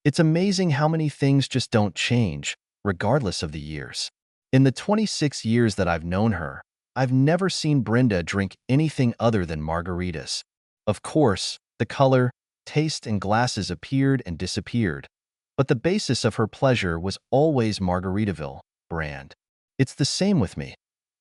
It's amazing how many things just don't change, regardless of the years. In the 26 years that I've known her, I've never seen Brenda drink anything other than margaritas. Of course, the color, taste, and glasses appeared and disappeared, but the basis of her pleasure was always Margaritaville brand. It's the same with me.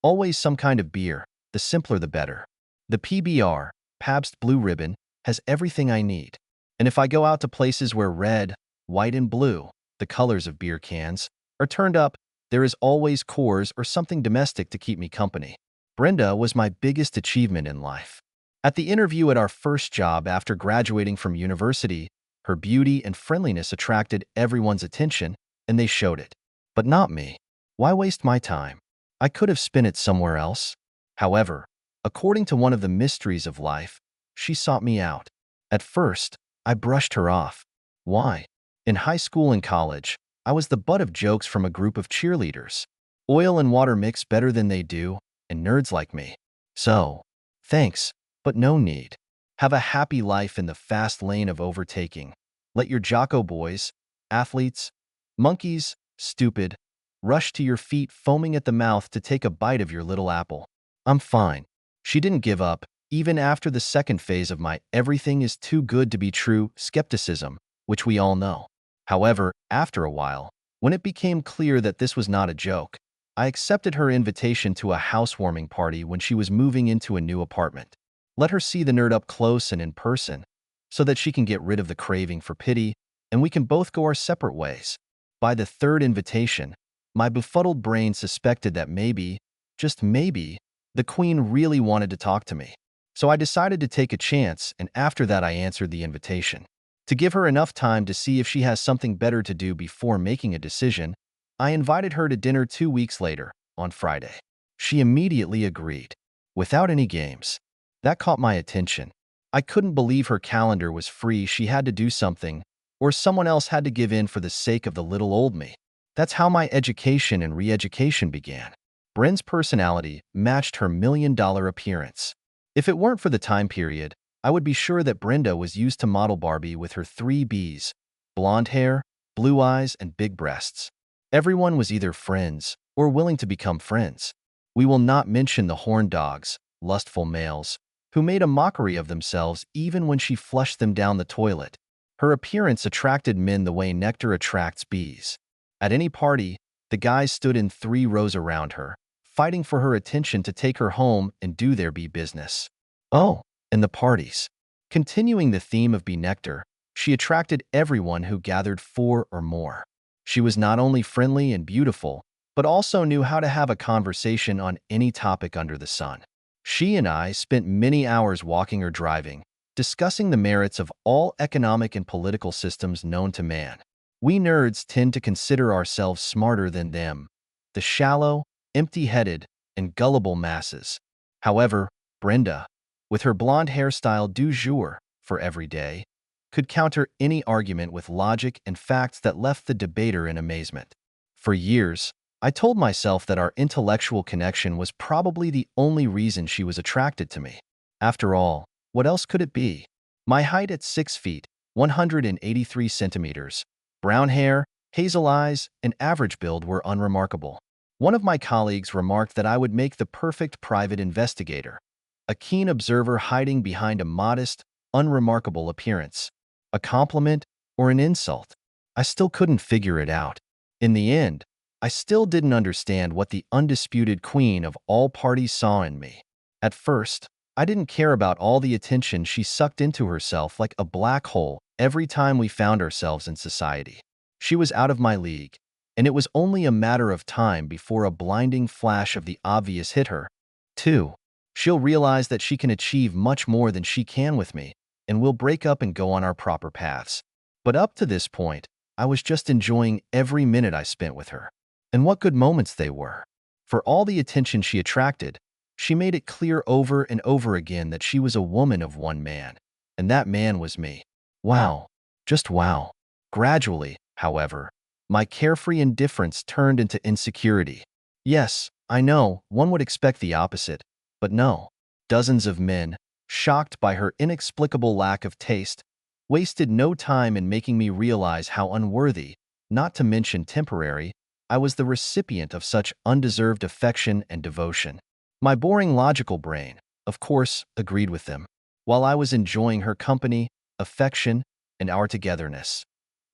Always some kind of beer, the simpler the better. The PBR, Pabst Blue Ribbon, has everything I need. And if I go out to places where red, white, and blue, the colors of beer cans, are turned up, there is always Coors or something domestic to keep me company. Brenda was my biggest achievement in life. At the interview at our first job after graduating from university, her beauty and friendliness attracted everyone's attention, and they showed it. But not me. Why waste my time? I could have spent it somewhere else. However, according to one of the mysteries of life, she sought me out. At first, I brushed her off. Why? In high school and college, I was the butt of jokes from a group of cheerleaders. Oil and water mix better than they do, and nerds like me. So, thanks, but no need. Have a happy life in the fast lane of overtaking. Let your Jocko boys, athletes, monkeys, stupid, rush to your feet foaming at the mouth to take a bite of your little apple. I'm fine. She didn't give up, even after the second phase of my everything is too good to be true skepticism, which we all know. However, after a while, when it became clear that this was not a joke, I accepted her invitation to a housewarming party when she was moving into a new apartment. Let her see the nerd up close and in person, so that she can get rid of the craving for pity, and we can both go our separate ways. By the third invitation, my befuddled brain suspected that maybe, just maybe, the queen really wanted to talk to me. So I decided to take a chance, and after that I answered the invitation. To give her enough time to see if she has something better to do before making a decision, I invited her to dinner 2 weeks later, on Friday. She immediately agreed, without any games. That caught my attention. I couldn't believe her calendar was free. She had to do something, or someone else had to give in for the sake of the little old me. That's how my education and re-education began. Bren's personality matched her million-dollar appearance. If it weren't for the time period, I would be sure that Brenda was used to model Barbie with her 3 Bs: blonde hair, blue eyes, and big breasts. Everyone was either friends or willing to become friends. We will not mention the horn dogs, lustful males, who made a mockery of themselves even when she flushed them down the toilet. Her appearance attracted men the way nectar attracts bees. At any party, the guys stood in 3 rows around her, fighting for her attention to take her home and do their bee business. Oh, and the parties. Continuing the theme of bee nectar, she attracted everyone who gathered 4 or more. She was not only friendly and beautiful, but also knew how to have a conversation on any topic under the sun. She and I spent many hours walking or driving, discussing the merits of all economic and political systems known to man. We nerds tend to consider ourselves smarter than them, the shallow, empty-headed, and gullible masses. However, Brenda, with her blonde hairstyle du jour for every day, could counter any argument with logic and facts that left the debater in amazement. For years, I told myself that our intellectual connection was probably the only reason she was attracted to me. After all, what else could it be? My height at 6 feet, 183 centimeters, brown hair, hazel eyes, and average build were unremarkable. One of my colleagues remarked that I would make the perfect private investigator, a keen observer hiding behind a modest, unremarkable appearance. A compliment or an insult? I still couldn't figure it out. In the end, I still didn't understand what the undisputed queen of all parties saw in me. At first, I didn't care about all the attention she sucked into herself like a black hole every time we found ourselves in society. She was out of my league, and it was only a matter of time before a blinding flash of the obvious hit her. 2. She'll realize that she can achieve much more than she can with me, and we'll break up and go on our proper paths. But up to this point, I was just enjoying every minute I spent with her. And what good moments they were. For all the attention she attracted, she made it clear over and over again that she was a woman of one man, and that man was me. Wow. Just wow. Gradually, however, my carefree indifference turned into insecurity. Yes, I know, one would expect the opposite, but no. Dozens of men, shocked by her inexplicable lack of taste, wasted no time in making me realize how unworthy, not to mention temporary, I was the recipient of such undeserved affection and devotion. My boring logical brain, of course, agreed with them, while I was enjoying her company, affection, and our togetherness.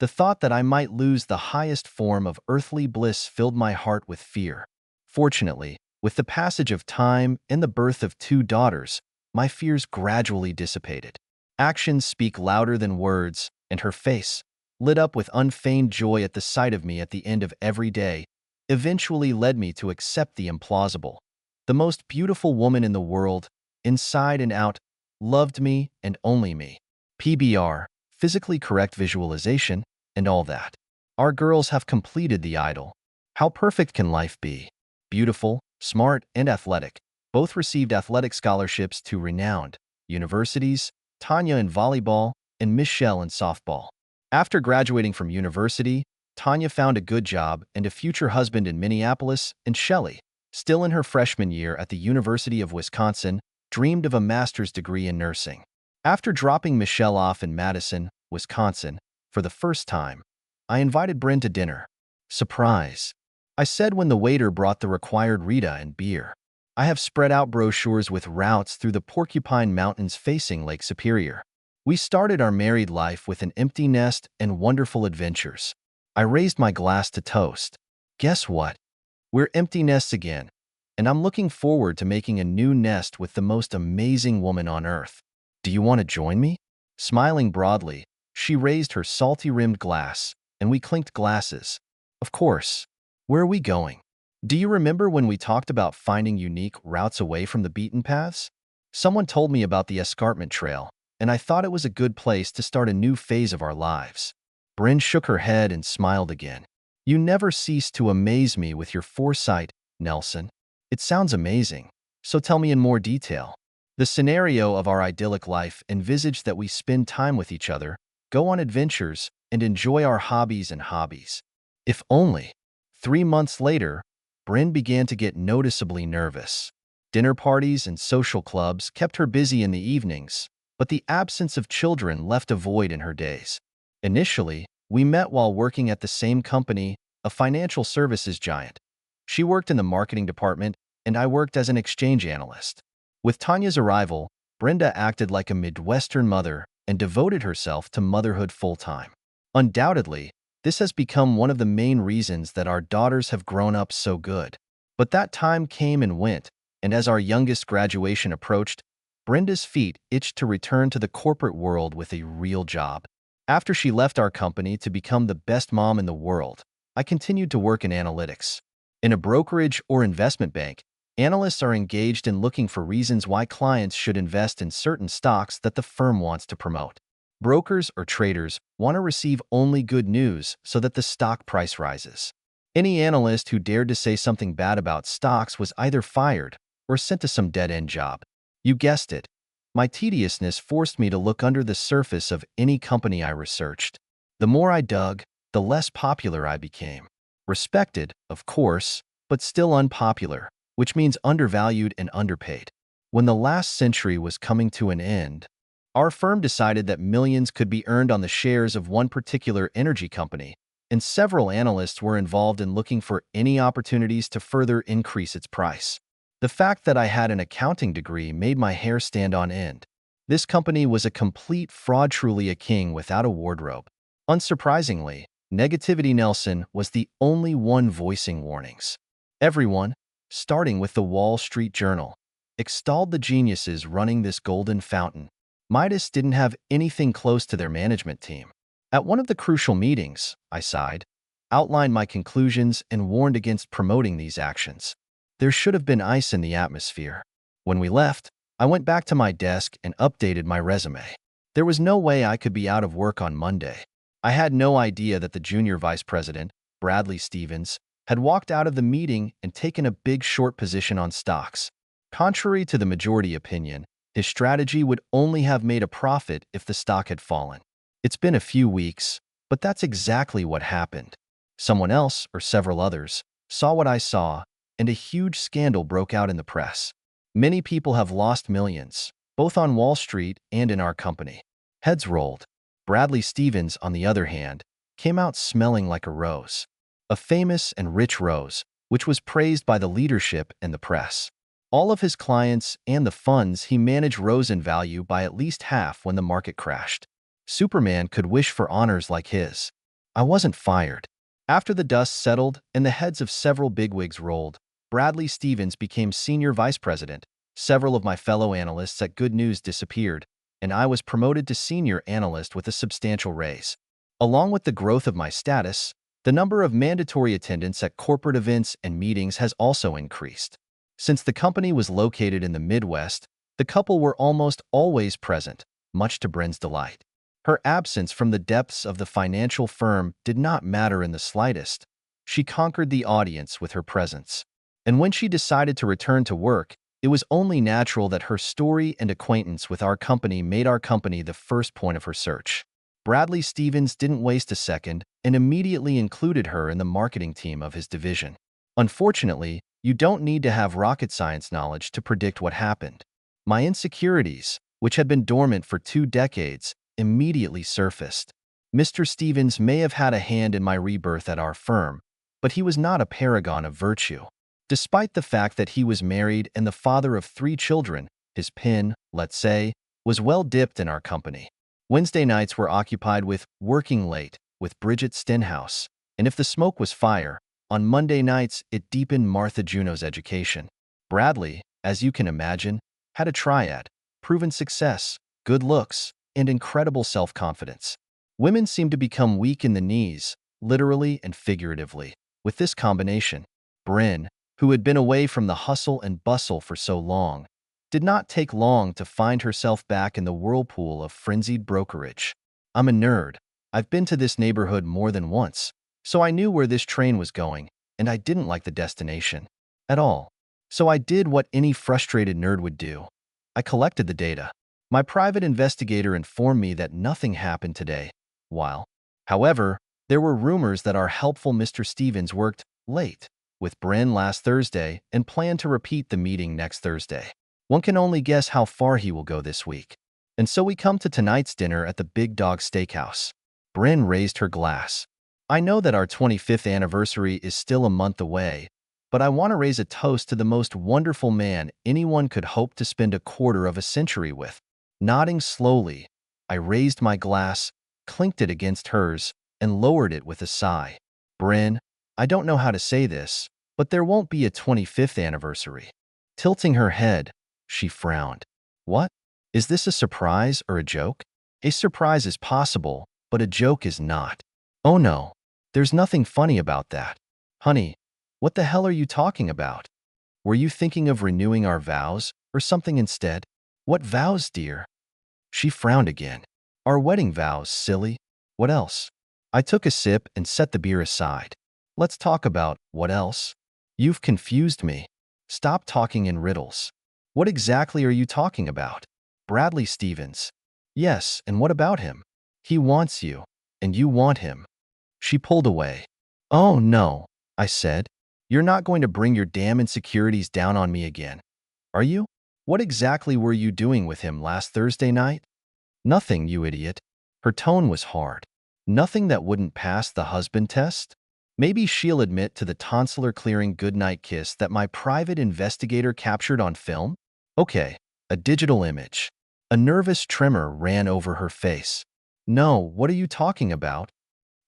The thought that I might lose the highest form of earthly bliss filled my heart with fear. Fortunately, with the passage of time and the birth of 2 daughters, my fears gradually dissipated. Actions speak louder than words, and her face, lit up with unfeigned joy at the sight of me at the end of every day, eventually led me to accept the implausible. The most beautiful woman in the world, inside and out, loved me and only me. PBR, physically correct visualization, and all that. Our girls have completed the idol. How perfect can life be? Beautiful, smart, and athletic. Both received athletic scholarships to renowned universities, Tanya in volleyball and Michelle in softball. After graduating from university, Tanya found a good job and a future husband in Minneapolis, and Shelley, still in her freshman year at the University of Wisconsin, dreamed of a master's degree in nursing. After dropping Michelle off in Madison, Wisconsin, for the first time, I invited Bryn to dinner. Surprise, I said when the waiter brought the required Rita and beer. I have spread out brochures with routes through the Porcupine Mountains facing Lake Superior. We started our married life with an empty nest and wonderful adventures. I raised my glass to toast. Guess what? We're empty nests again, and I'm looking forward to making a new nest with the most amazing woman on earth. Do you want to join me? Smiling broadly, she raised her salty-rimmed glass, and we clinked glasses. Of course. Where are we going? Do you remember when we talked about finding unique routes away from the beaten paths? Someone told me about the escarpment trail, and I thought it was a good place to start a new phase of our lives. Bryn shook her head and smiled again. You never cease to amaze me with your foresight, Nelson. It sounds amazing, so tell me in more detail. The scenario of our idyllic life envisaged that we spend time with each other, go on adventures, and enjoy our hobbies. If only. 3 months later, Bryn began to get noticeably nervous. Dinner parties and social clubs kept her busy in the evenings, but the absence of children left a void in her days. Initially, we met while working at the same company, a financial services giant. She worked in the marketing department, and I worked as an exchange analyst. With Tanya's arrival, Brenda acted like a Midwestern mother and devoted herself to motherhood full-time. Undoubtedly, this has become one of the main reasons that our daughters have grown up so good. But that time came and went, and as our youngest graduation approached, Brenda's feet itched to return to the corporate world with a real job. After she left our company to become the best mom in the world, I continued to work in analytics. In a brokerage or investment bank, analysts are engaged in looking for reasons why clients should invest in certain stocks that the firm wants to promote. Brokers or traders want to receive only good news so that the stock price rises. Any analyst who dared to say something bad about stocks was either fired or sent to some dead-end job. You guessed it. My tediousness forced me to look under the surface of any company I researched. The more I dug, the less popular I became. Respected, of course, but still unpopular, which means undervalued and underpaid. When the last century was coming to an end, our firm decided that millions could be earned on the shares of one particular energy company, and several analysts were involved in looking for any opportunities to further increase its price. The fact that I had an accounting degree made my hair stand on end. This company was a complete fraud, truly a king without a wardrobe. Unsurprisingly, Negativity Nelson was the only one voicing warnings. Everyone, starting with the Wall Street Journal, extolled the geniuses running this golden fountain. Midas didn't have anything close to their management team. At one of the crucial meetings, I sighed, outlined my conclusions, and warned against promoting these actions. There should have been ice in the atmosphere. When we left, I went back to my desk and updated my resume. There was no way I could be out of work on Monday. I had no idea that the junior vice president, Bradley Stevens, had walked out of the meeting and taken a big short position on stocks. Contrary to the majority opinion, his strategy would only have made a profit if the stock had fallen. It's been a few weeks, but that's exactly what happened. Someone else, or several others, saw what I saw, and a huge scandal broke out in the press. Many people have lost millions, both on Wall Street and in our company. Heads rolled. Bradley Stevens, on the other hand, came out smelling like a rose. A famous and rich rose, which was praised by the leadership and the press. All of his clients and the funds he managed rose in value by at least half when the market crashed. Superman could wish for honors like his. I wasn't fired. After the dust settled and the heads of several bigwigs rolled, Bradley Stevens became senior vice president. Several of my fellow analysts at Good News disappeared, and I was promoted to senior analyst with a substantial raise. Along with the growth of my status, the number of mandatory attendance at corporate events and meetings has also increased. Since the company was located in the Midwest, the couple were almost always present, much to Bryn's delight. Her absence from the depths of the financial firm did not matter in the slightest. She conquered the audience with her presence. And when she decided to return to work, it was only natural that her story and acquaintance with our company made our company the first point of her search. Bradley Stevens didn't waste a second and immediately included her in the marketing team of his division. Unfortunately, you don't need to have rocket science knowledge to predict what happened. My insecurities, which had been dormant for 2 decades, immediately surfaced. Mr. Stevens may have had a hand in my rebirth at our firm, but he was not a paragon of virtue. Despite the fact that he was married and the father of 3 children, his pin, let's say, was well dipped in our company. Wednesday nights were occupied with working late with Bridget Stenhouse, and if the smoke was fire, on Monday nights it deepened Martha Juno's education. Bradley, as you can imagine, had a triad: proven success, good looks, and incredible self-confidence. Women seem to become weak in the knees, literally and figuratively, with this combination. Bryn, who had been away from the hustle and bustle for so long, did not take long to find herself back in the whirlpool of frenzied brokerage. I'm a nerd. I've been to this neighborhood more than once, so I knew where this train was going, and I didn't like the destination at all. So I did what any frustrated nerd would do. I collected the data. My private investigator informed me that nothing happened today, however, there were rumors that our helpful Mr. Stevens worked late with Bryn last Thursday and planned to repeat the meeting next Thursday. One can only guess how far he will go this week. And so we come to tonight's dinner at the Big Dog Steakhouse. Bryn raised her glass. I know that our 25th anniversary is still a month away, but I want to raise a toast to the most wonderful man anyone could hope to spend a quarter of a century with. Nodding slowly, I raised my glass, clinked it against hers, and lowered it with a sigh. Bryn, I don't know how to say this, but there won't be a 25th anniversary. Tilting her head, she frowned. What? Is this a surprise or a joke? A surprise is possible, but a joke is not. Oh no, there's nothing funny about that. Honey, what the hell are you talking about? Were you thinking of renewing our vows or something instead? What vows, dear? She frowned again. Our wedding vows, silly. What else? I took a sip and set the beer aside. Let's talk about what else. You've confused me. Stop talking in riddles. What exactly are you talking about? Bradley Stevens. Yes, and what about him? He wants you, and you want him. She pulled away. Oh no, I said. You're not going to bring your damn insecurities down on me again, are you? What exactly were you doing with him last Thursday night? Nothing, you idiot. Her tone was hard. Nothing that wouldn't pass the husband test? Maybe she'll admit to the tonsillar-clearing goodnight kiss that my private investigator captured on film? Okay, a digital image. A nervous tremor ran over her face. No, what are you talking about?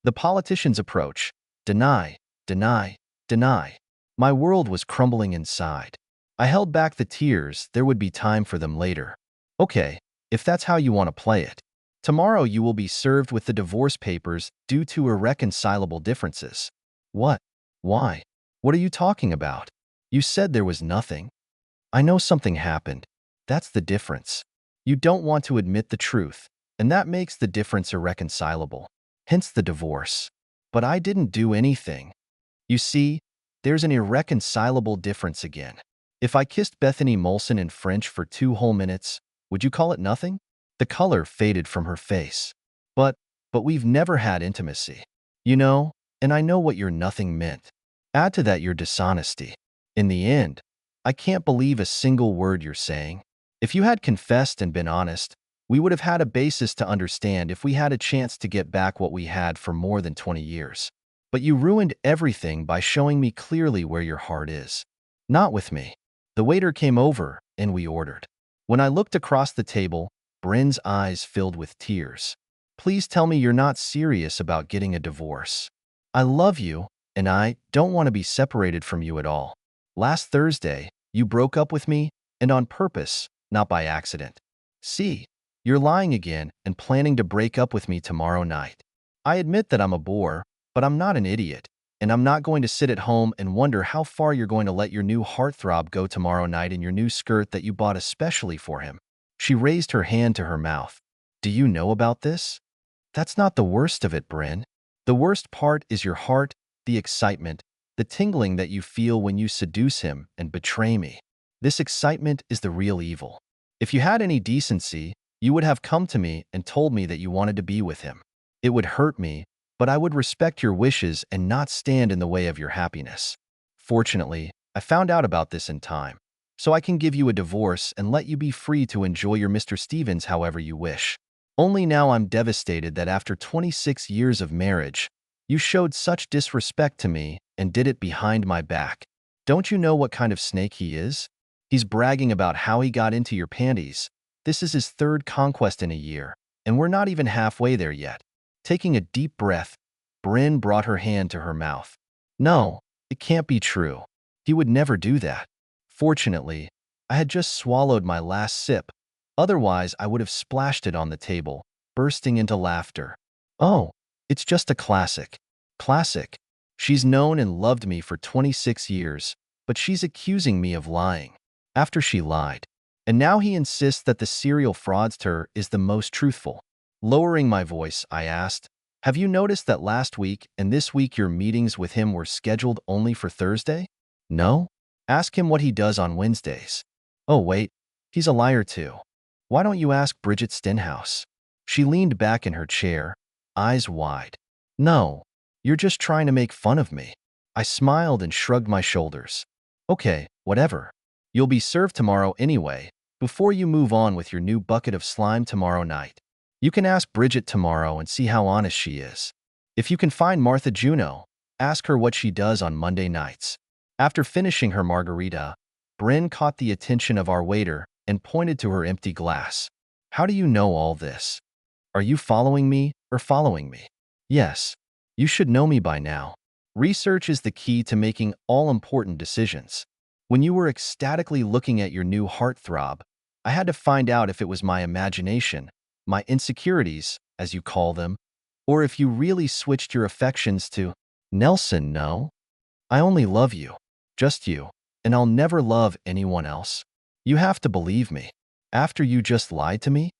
The politician's approach. Deny, deny, deny. My world was crumbling inside. I held back the tears. There would be time for them later. Okay, if that's how you want to play it. Tomorrow you will be served with the divorce papers due to irreconcilable differences. What? Why? What are you talking about? You said there was nothing. I know something happened. That's the difference. You don't want to admit the truth, and that makes the difference irreconcilable. Hence the divorce. But I didn't do anything. You see, there's an irreconcilable difference again. If I kissed Bethany Molson in French for 2 whole minutes, would you call it nothing? The color faded from her face. But we've never had intimacy. You know, and I know what your nothing meant. Add to that your dishonesty. In the end, I can't believe a single word you're saying. If you had confessed and been honest, We would have had a basis to understand if we had a chance to get back what we had for more than 20 years. But you ruined everything by showing me clearly where your heart is. Not with me. The waiter came over, and we ordered. When I looked across the table, Bryn's eyes filled with tears. Please tell me you're not serious about getting a divorce. I love you, and I don't want to be separated from you at all. Last Thursday, you broke up with me, and on purpose, not by accident. See, you're lying again and planning to break up with me tomorrow night. I admit that I'm a bore, but I'm not an idiot, and I'm not going to sit at home and wonder how far you're going to let your new heartthrob go tomorrow night in your new skirt that you bought especially for him. She raised her hand to her mouth. Do you know about this? That's not the worst of it, Bryn. The worst part is your heart, the excitement, the tingling that you feel when you seduce him and betray me. This excitement is the real evil. If you had any decency, you would have come to me and told me that you wanted to be with him. It would hurt me, but I would respect your wishes and not stand in the way of your happiness. Fortunately, I found out about this in time, so I can give you a divorce and let you be free to enjoy your Mr. Stevens however you wish. Only now I'm devastated that after 26 years of marriage, you showed such disrespect to me and did it behind my back. Don't you know what kind of snake he is? He's bragging about how he got into your panties. This is his third conquest in a year, and we're not even halfway there yet. Taking a deep breath, Bryn brought her hand to her mouth. No, it can't be true. He would never do that. Fortunately, I had just swallowed my last sip. Otherwise, I would have splashed it on the table, bursting into laughter. Oh, it's just a classic. Classic. She's known and loved me for 26 years, but she's accusing me of lying. After she lied. And now he insists that the serial fraudster is the most truthful. Lowering my voice, I asked, have you noticed that last week and this week your meetings with him were scheduled only for Thursday? No? Ask him what he does on Wednesdays. Oh wait, he's a liar too. Why don't you ask Bridget Stenhouse? She leaned back in her chair, eyes wide. No, you're just trying to make fun of me. I smiled and shrugged my shoulders. Okay, whatever. You'll be served tomorrow anyway, before you move on with your new bucket of slime tomorrow night. You can ask Bridget tomorrow and see how honest she is. If you can find Martha Juno, ask her what she does on Monday nights. After finishing her margarita, Bryn caught the attention of our waiter and pointed to her empty glass. How do you know all this? Are you following me or following me? Yes. You should know me by now. Research is the key to making all-important decisions. When you were ecstatically looking at your new heartthrob, I had to find out if it was my imagination, my insecurities, as you call them, or if you really switched your affections to Nelson. No. I only love you. Just you. And I'll never love anyone else. You have to believe me. After you just lied to me?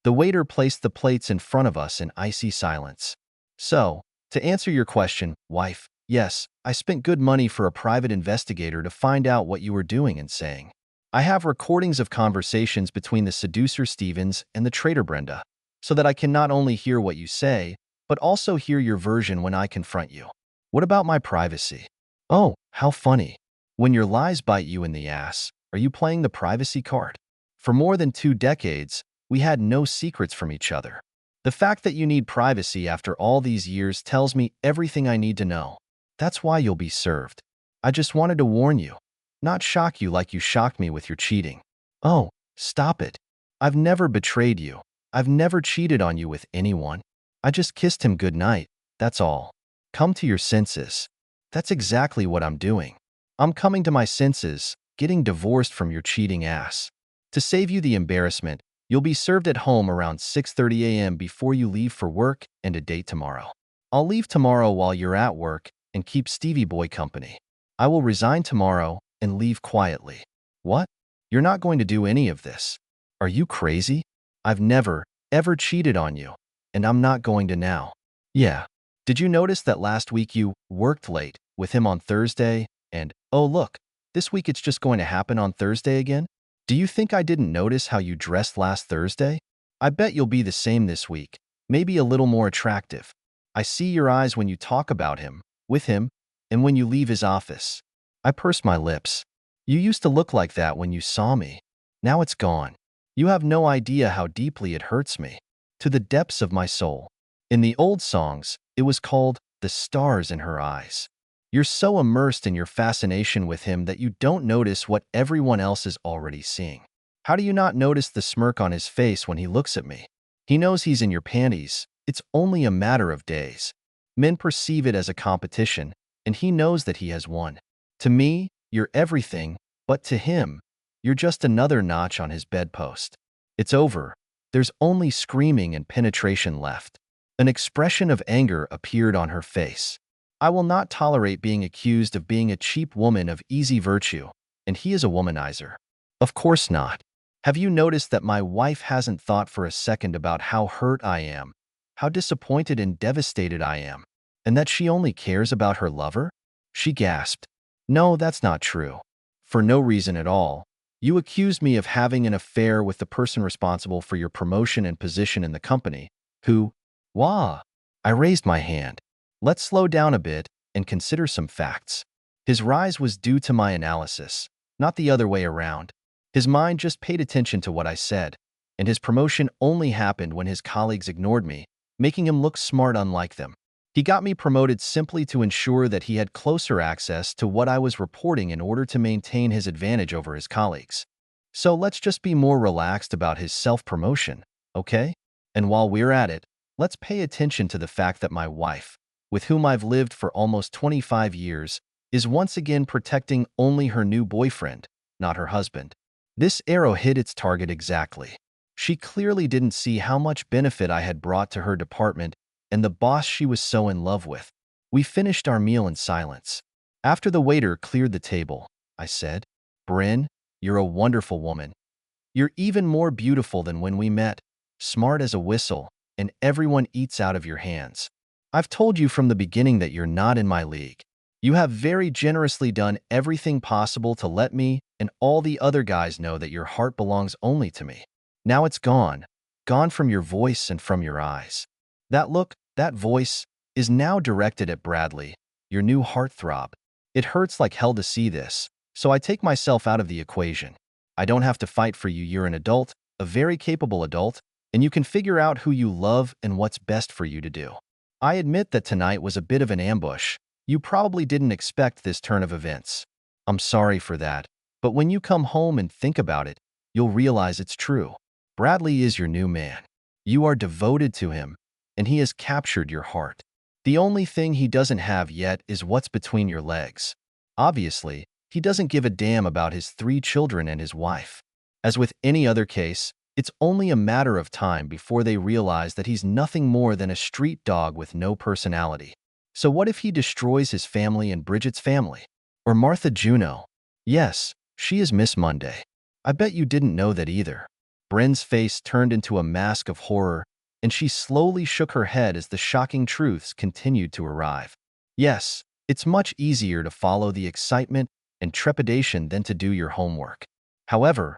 The waiter placed the plates in front of us in icy silence. So, to answer your question, wife, yes, I spent good money for a private investigator to find out what you were doing and saying. I have recordings of conversations between the seducer Stevens and the traitor Brenda, so that I can not only hear what you say, but also hear your version when I confront you. What about my privacy? Oh, how funny. When your lies bite you in the ass, are you playing the privacy card? For more than 2 decades, we had no secrets from each other. The fact that you need privacy after all these years tells me everything I need to know. That's why you'll be served. I just wanted to warn you, not shock you like you shocked me with your cheating. Oh, stop it. I've never betrayed you. I've never cheated on you with anyone. I just kissed him goodnight, that's all. Come to your senses. That's exactly what I'm doing. I'm coming to my senses, getting divorced from your cheating ass. To save you the embarrassment, you'll be served at home around 6:30 a.m. before you leave for work and a date tomorrow. I'll leave tomorrow while you're at work and keep Stevie Boy company. I will resign tomorrow and leave quietly. What? You're not going to do any of this. Are you crazy? I've never, ever cheated on you, and I'm not going to now. Yeah. Did you notice that last week you worked late with him on Thursday and, oh look, this week it's just going to happen on Thursday again? Do you think I didn't notice how you dressed last Thursday? I bet you'll be the same this week, maybe a little more attractive. I see your eyes when you talk about him, with him, and when you leave his office. I pursed my lips. You used to look like that when you saw me. Now it's gone. You have no idea how deeply it hurts me, to the depths of my soul. In the old songs, it was called the stars in her eyes. You're so immersed in your fascination with him that you don't notice what everyone else is already seeing. How do you not notice the smirk on his face when he looks at me? He knows he's in your panties. It's only a matter of days. Men perceive it as a competition, and he knows that he has won. To me, you're everything, but to him, you're just another notch on his bedpost. It's over. There's only screaming and penetration left. An expression of anger appeared on her face. I will not tolerate being accused of being a cheap woman of easy virtue, and he is a womanizer. Of course not. Have you noticed that my wife hasn't thought for a second about how hurt I am, how disappointed and devastated I am, and that she only cares about her lover? She gasped. No, that's not true. For no reason at all. You accused me of having an affair with the person responsible for your promotion and position in the company, who, wah. I raised my hand. Let's slow down a bit and consider some facts. His rise was due to my analysis, not the other way around. His mind just paid attention to what I said, and his promotion only happened when his colleagues ignored me, making him look smart unlike them. He got me promoted simply to ensure that he had closer access to what I was reporting in order to maintain his advantage over his colleagues. So let's just be more relaxed about his self-promotion, okay? And while we're at it, let's pay attention to the fact that my wife, with whom I've lived for almost 25 years, is once again protecting only her new boyfriend, not her husband. This arrow hit its target exactly. She clearly didn't see how much benefit I had brought to her department and the boss she was so in love with. We finished our meal in silence. After the waiter cleared the table, I said, Bryn, you're a wonderful woman. You're even more beautiful than when we met, smart as a whistle, and everyone eats out of your hands. I've told you from the beginning that you're not in my league. You have very generously done everything possible to let me and all the other guys know that your heart belongs only to me. Now it's gone from your voice and from your eyes. That look, that voice, is now directed at Bradley, your new heartthrob. It hurts like hell to see this, so I take myself out of the equation. I don't have to fight for you. You're an adult, a very capable adult, and you can figure out who you love and what's best for you to do. I admit that tonight was a bit of an ambush. You probably didn't expect this turn of events. I'm sorry for that, but when you come home and think about it, you'll realize it's true. Bradley is your new man. You are devoted to him, and he has captured your heart. The only thing he doesn't have yet is what's between your legs. Obviously, he doesn't give a damn about his 3 children and his wife. As with any other case, it's only a matter of time before they realize that he's nothing more than a street dog with no personality. So what if he destroys his family and Bridget's family? Or Martha Juno? Yes, she is Miss Monday. I bet you didn't know that either. Bryn's face turned into a mask of horror, and she slowly shook her head as the shocking truths continued to arrive. Yes, it's much easier to follow the excitement and trepidation than to do your homework. However,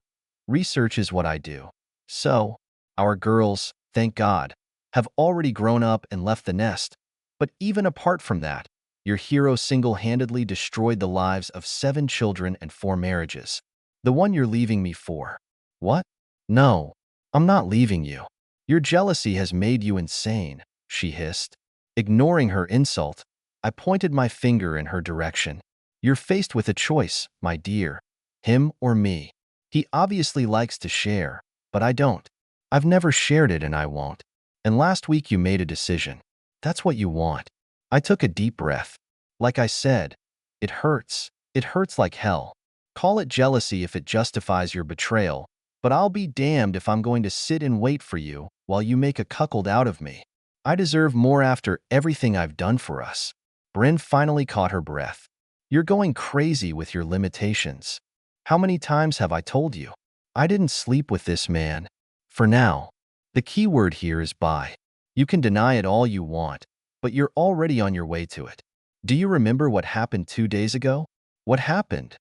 research is what I do. So, our girls, thank God, have already grown up and left the nest. But even apart from that, your hero single-handedly destroyed the lives of 7 children and 4 marriages. The one you're leaving me for. What? No, I'm not leaving you. Your jealousy has made you insane, she hissed. Ignoring her insult, I pointed my finger in her direction. You're faced with a choice, my dear. Him or me. He obviously likes to share, but I don't. I've never shared it and I won't. And last week you made a decision. That's what you want. I took a deep breath. Like I said, it hurts. It hurts like hell. Call it jealousy if it justifies your betrayal, but I'll be damned if I'm going to sit and wait for you while you make a cuckold out of me. I deserve more after everything I've done for us. Bryn finally caught her breath. You're going crazy with your limitations. How many times have I told you? I didn't sleep with this man. For now. The key word here is bye. You can deny it all you want, but you're already on your way to it. Do you remember what happened 2 days ago? What happened?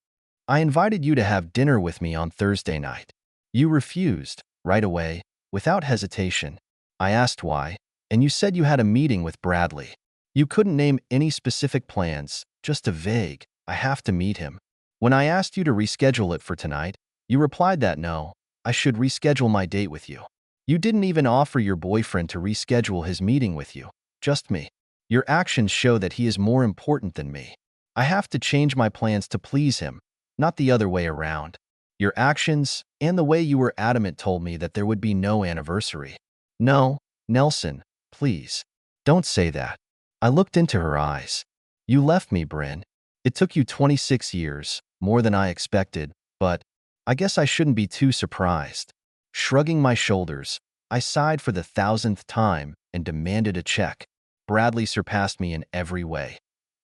I invited you to have dinner with me on Thursday night. You refused, right away, without hesitation. I asked why, and you said you had a meeting with Bradley. You couldn't name any specific plans, just a vague, I have to meet him. When I asked you to reschedule it for tonight, you replied that no, I should reschedule my date with you. You didn't even offer your boyfriend to reschedule his meeting with you. Just me. Your actions show that he is more important than me. I have to change my plans to please him, not the other way around. Your actions and the way you were adamant told me that there would be no anniversary. No, Nelson, please. Don't say that. I looked into her eyes. You left me, Bryn. It took you 26 years, more than I expected, but I guess I shouldn't be too surprised. Shrugging my shoulders, I sighed for the 1,000th time and demanded a check. Bradley surpassed me in every way.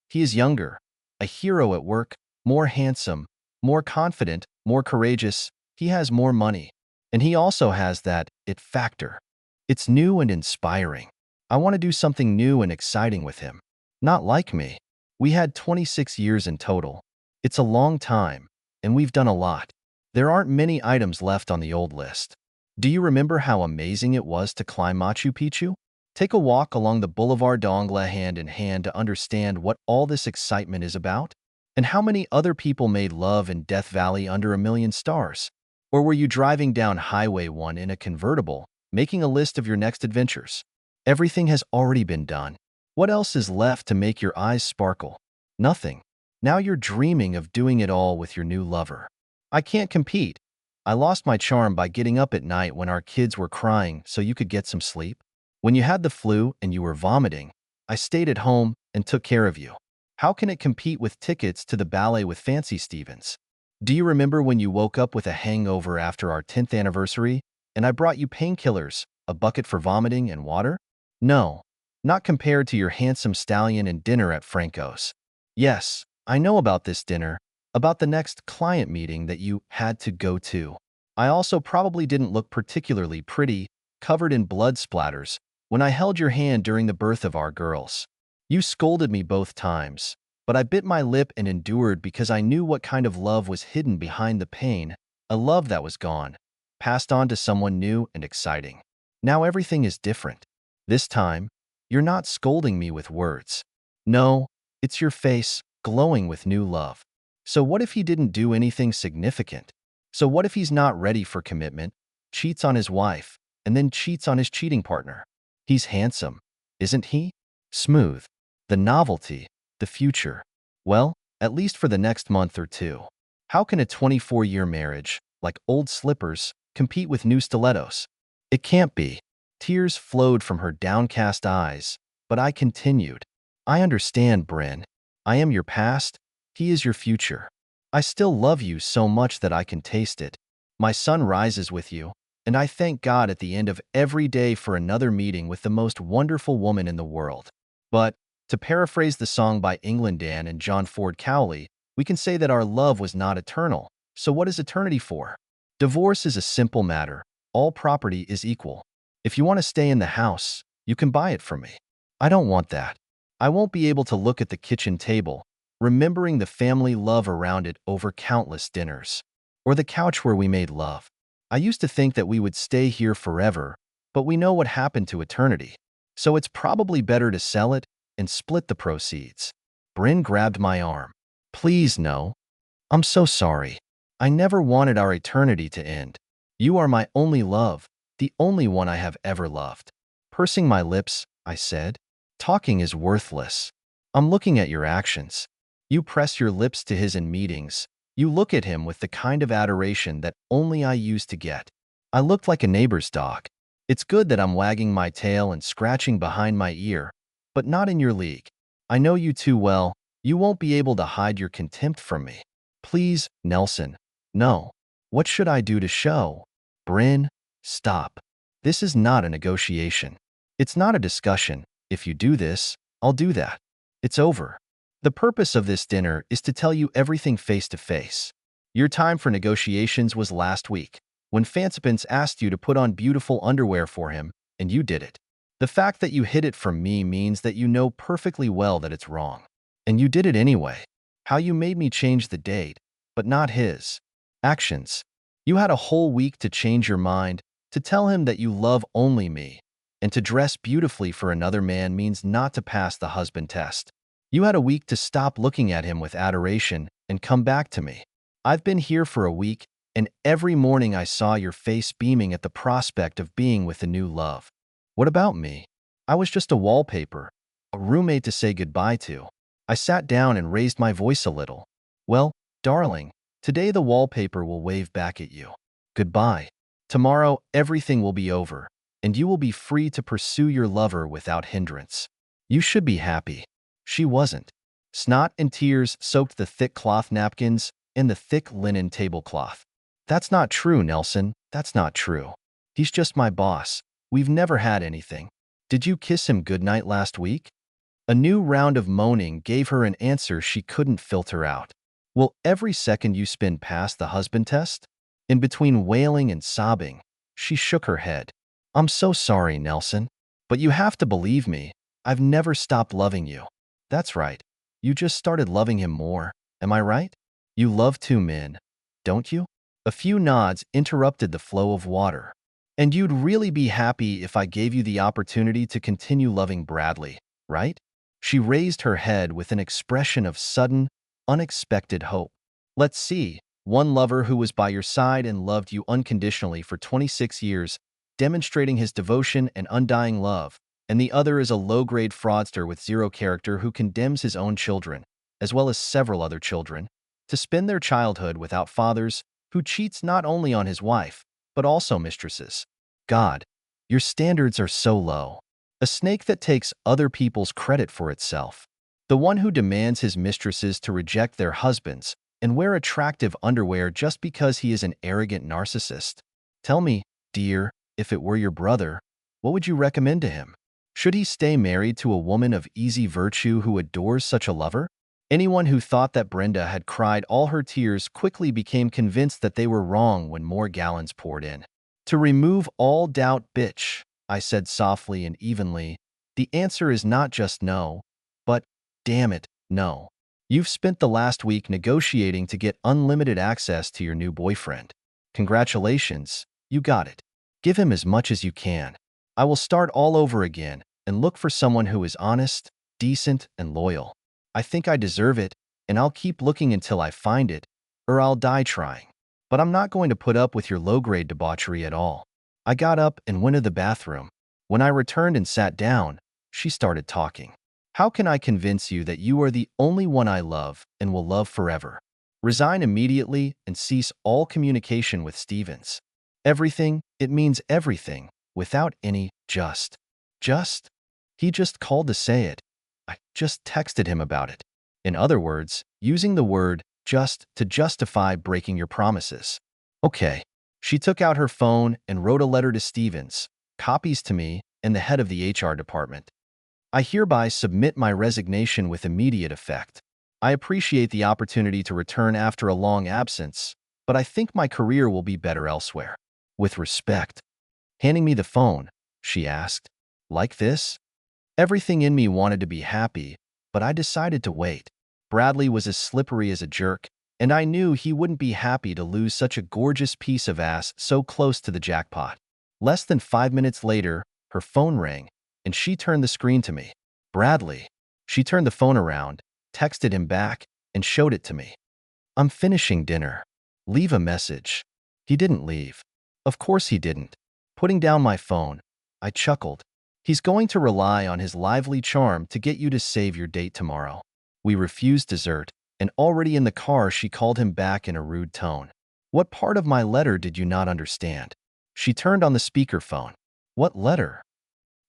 He is younger, a hero at work, more handsome, more confident, more courageous. He has more money. And he also has that it factor. It's new and inspiring. I want to do something new and exciting with him. Not like me. We had 26 years in total. It's a long time, and we've done a lot. There aren't many items left on the old list. Do you remember how amazing it was to climb Machu Picchu? Take a walk along the Boulevard d'Angle hand in hand to understand what all this excitement is about? And how many other people made love in Death Valley under a million stars? Or were you driving down Highway 1 in a convertible, making a list of your next adventures? Everything has already been done. What else is left to make your eyes sparkle? Nothing. Now you're dreaming of doing it all with your new lover. I can't compete. I lost my charm by getting up at night when our kids were crying so you could get some sleep. When you had the flu and you were vomiting, I stayed at home and took care of you. How can it compete with tickets to the ballet with Fancy Stevens? Do you remember when you woke up with a hangover after our 10th anniversary and I brought you painkillers, a bucket for vomiting, and water? No, not compared to your handsome stallion and dinner at Franco's. Yes, I know about this dinner, about the next client meeting that you had to go to. I also probably didn't look particularly pretty, covered in blood splatters, when I held your hand during the birth of our girls. You scolded me both times, but I bit my lip and endured because I knew what kind of love was hidden behind the pain, a love that was gone, passed on to someone new and exciting. Now everything is different. This time, you're not scolding me with words. No, it's your face, glowing with new love. So what if he didn't do anything significant? So what if he's not ready for commitment, cheats on his wife, and then cheats on his cheating partner? He's handsome, isn't he? Smooth. The novelty, the future. Well, at least for the next month or two. How can a 24-year marriage, like old slippers, compete with new stilettos? It can't be. Tears flowed from her downcast eyes, but I continued. I understand, Bryn. I am your past. He is your future. I still love you so much that I can taste it. My sun rises with you, and I thank God at the end of every day for another meeting with the most wonderful woman in the world. But, to paraphrase the song by England Dan and John Ford Cowley, we can say that our love was not eternal. So what is eternity for? Divorce is a simple matter. All property is equal. If you want to stay in the house, you can buy it from me. I don't want that. I won't be able to look at the kitchen table, remembering the family love around it over countless dinners. Or the couch where we made love. I used to think that we would stay here forever, but we know what happened to eternity. So it's probably better to sell it and split the proceeds. Bryn grabbed my arm. Please, no. I'm so sorry. I never wanted our eternity to end. You are my only love, the only one I have ever loved. Pursing my lips, I said, talking is worthless. I'm looking at your actions. You press your lips to his in meetings. You look at him with the kind of adoration that only I used to get. I looked like a neighbor's dog. It's good that I'm wagging my tail and scratching behind my ear, but not in your league. I know you too well. You won't be able to hide your contempt from me. Please, Nelson. No. What should I do to show? Bryn, stop. This is not a negotiation. It's not a discussion. If you do this, I'll do that. It's over. The purpose of this dinner is to tell you everything face to face. Your time for negotiations was last week, when Fancipants asked you to put on beautiful underwear for him, and you did it. The fact that you hid it from me means that you know perfectly well that it's wrong. And you did it anyway. How you made me change the date, but not his. Actions. You had a whole week to change your mind, to tell him that you love only me, and to dress beautifully for another man means not to pass the husband test. You had a week to stop looking at him with adoration and come back to me. I've been here for a week, And every morning I saw your face beaming at the prospect of being with a new love. What about me? I was just a wallpaper, a roommate to say goodbye to. I sat down and raised my voice a little. Well, darling, today the wallpaper will wave back at you. Goodbye. Tomorrow, everything will be over, and you will be free to pursue your lover without hindrance. You should be happy. She wasn't. Snot and tears soaked the thick cloth napkins and the thick linen tablecloth. That's not true, Nelson. That's not true. He's just my boss. We've never had anything. Did you kiss him goodnight last week? A new round of moaning gave her an answer she couldn't filter out. Will every second you spend past the husband test? In between wailing and sobbing, she shook her head. I'm so sorry, Nelson. But you have to believe me. I've never stopped loving you. That's right. You just started loving him more. Am I right? You love two men, don't you? A few nods interrupted the flow of water. And you'd really be happy if I gave you the opportunity to continue loving Bradley, right? She raised her head with an expression of sudden, unexpected hope. Let's see, one lover who was by your side and loved you unconditionally for 26 years, demonstrating his devotion and undying love, and the other is a low-grade fraudster with zero character who condemns his own children, as well as several other children, to spend their childhood without fathers, who cheats not only on his wife, but also mistresses. God, your standards are so low. A snake that takes other people's credit for itself. The one who demands his mistresses to reject their husbands and wear attractive underwear just because he is an arrogant narcissist. Tell me, dear, if it were your brother, what would you recommend to him? Should he stay married to a woman of easy virtue who adores such a lover? Anyone who thought that Brenda had cried all her tears quickly became convinced that they were wrong when more gallons poured in. To remove all doubt, bitch, I said softly and evenly, the answer is not just no, but, damn it, no. You've spent the last week negotiating to get unlimited access to your new boyfriend. Congratulations, you got it. Give him as much as you can. I will start all over again and look for someone who is honest, decent, and loyal. I think I deserve it, and I'll keep looking until I find it, or I'll die trying. But I'm not going to put up with your low-grade debauchery at all. I got up and went to the bathroom. When I returned and sat down, she started talking. How can I convince you that you are the only one I love and will love forever? Resign immediately and cease all communication with Stevens. Everything, it means everything, without any just. Just? He just called to say it. I just texted him about it. In other words, using the word just to justify breaking your promises. Okay. She took out her phone and wrote a letter to Stevens, copies to me, and the head of the HR department. I hereby submit my resignation with immediate effect. I appreciate the opportunity to return after a long absence, but I think my career will be better elsewhere. With respect. Handing me the phone, she asked, like this? Everything in me wanted to be happy, but I decided to wait. Bradley was as slippery as a jerk, and I knew he wouldn't be happy to lose such a gorgeous piece of ass so close to the jackpot. Less than 5 minutes later, her phone rang, and she turned the screen to me. Bradley. She turned the phone around, texted him back, and showed it to me. I'm finishing dinner. Leave a message. He didn't leave. Of course he didn't. Putting down my phone, I chuckled. He's going to rely on his lively charm to get you to save your date tomorrow. We refused dessert, and already in the car she called him back in a rude tone. What part of my letter did you not understand? She turned on the speakerphone. What letter?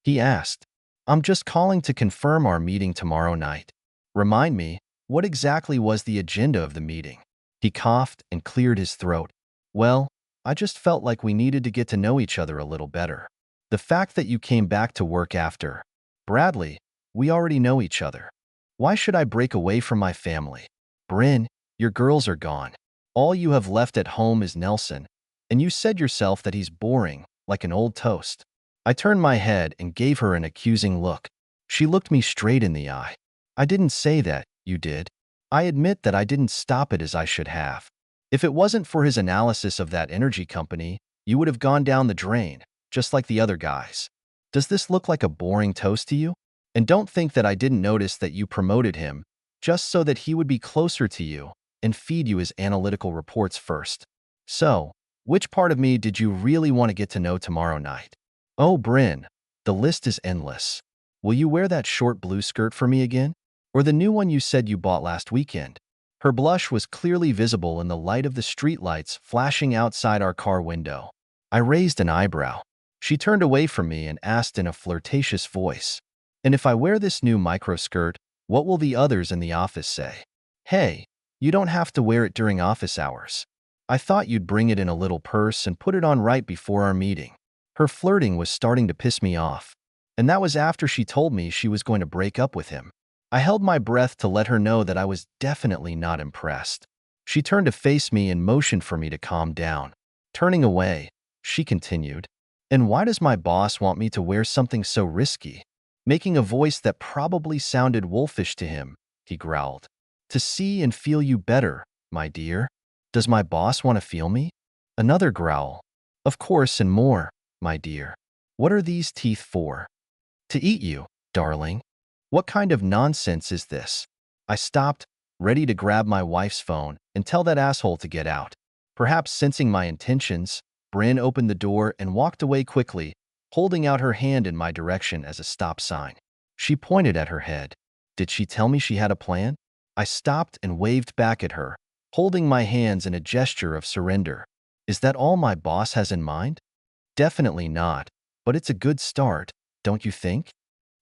He asked. I'm just calling to confirm our meeting tomorrow night. Remind me, what exactly was the agenda of the meeting? He coughed and cleared his throat. Well, I just felt like we needed to get to know each other a little better. The fact that you came back to work after. Bradley, we already know each other. Why should I break away from my family? Bryn, your girls are gone. All you have left at home is Nelson, and you said yourself that he's boring, like an old toast. I turned my head and gave her an accusing look. She looked me straight in the eye. I didn't say that, you did. I admit that I didn't stop it as I should have. If it wasn't for his analysis of that energy company, you would have gone down the drain, just like the other guys. Does this look like a boring toast to you? And don't think that I didn't notice that you promoted him, just so that he would be closer to you and feed you his analytical reports first. So, which part of me did you really want to get to know tomorrow night? Oh, Bryn, the list is endless. Will you wear that short blue skirt for me again? Or the new one you said you bought last weekend? Her blush was clearly visible in the light of the streetlights flashing outside our car window. I raised an eyebrow. She turned away from me and asked in a flirtatious voice, "And if I wear this new microskirt, what will the others in the office say?" "Hey, you don't have to wear it during office hours. I thought you'd bring it in a little purse and put it on right before our meeting." Her flirting was starting to piss me off, and that was after she told me she was going to break up with him. I held my breath to let her know that I was definitely not impressed. She turned to face me and motioned for me to calm down. Turning away, she continued, "And why does my boss want me to wear something so risky?" Making a voice that probably sounded wolfish to him, he growled, "To see and feel you better, my dear." "Does my boss want to feel me?" Another growl. "Of course, and more, my dear. What are these teeth for?" "To eat you, darling." What kind of nonsense is this? I stopped, ready to grab my wife's phone and tell that asshole to get out. Perhaps sensing my intentions, Bryn opened the door and walked away quickly, holding out her hand in my direction as a stop sign. She pointed at her head. Did she tell me she had a plan? I stopped and waved back at her, holding my hands in a gesture of surrender. Is that all my boss has in mind? Definitely not, but it's a good start, don't you think?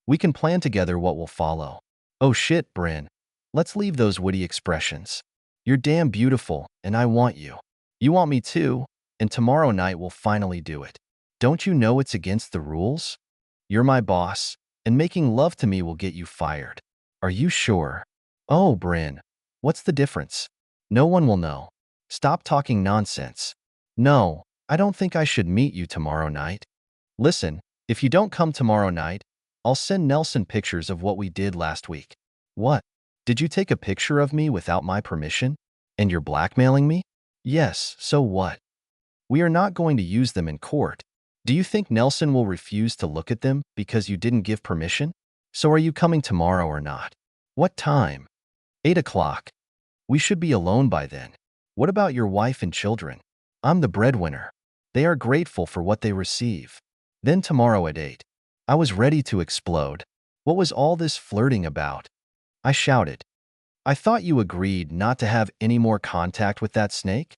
We can plan together what will follow. Oh shit, Bryn. Let's leave those witty expressions. You're damn beautiful, and I want you. You want me too, and tomorrow night we'll finally do it. Don't you know it's against the rules? You're my boss, and making love to me will get you fired. Are you sure? Oh, Bryn. What's the difference? No one will know. Stop talking nonsense. No, I don't think I should meet you tomorrow night. Listen, if you don't come tomorrow night, I'll send Nelson pictures of what we did last week. What? Did you take a picture of me without my permission? And you're blackmailing me? Yes, so what? We are not going to use them in court. Do you think Nelson will refuse to look at them because you didn't give permission? So are you coming tomorrow or not? What time? 8 o'clock. We should be alone by then. What about your wife and children? I'm the breadwinner. They are grateful for what they receive. Then tomorrow at 8. I was ready to explode. What was all this flirting about? I shouted. I thought you agreed not to have any more contact with that snake?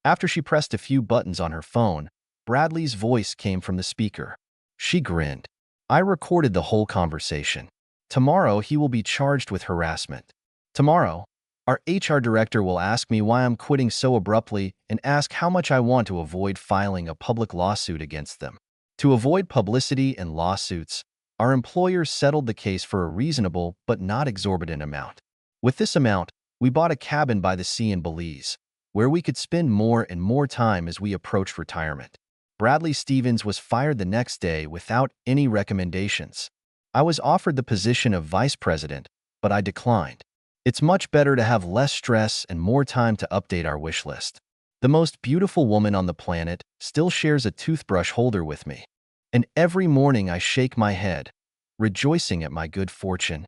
After she pressed a few buttons on her phone, Bradley's voice came from the speaker. She grinned. I recorded the whole conversation. Tomorrow he will be charged with harassment. Tomorrow, our HR director will ask me why I'm quitting so abruptly and ask how much I want to avoid filing a public lawsuit against them. To avoid publicity and lawsuits, our employers settled the case for a reasonable but not exorbitant amount. With this amount, we bought a cabin by the sea in Belize, where we could spend more and more time as we approached retirement. Bradley Stevens was fired the next day without any recommendations. I was offered the position of vice president, but I declined. It's much better to have less stress and more time to update our wish list. The most beautiful woman on the planet still shares a toothbrush holder with me. And every morning I shake my head, rejoicing at my good fortune.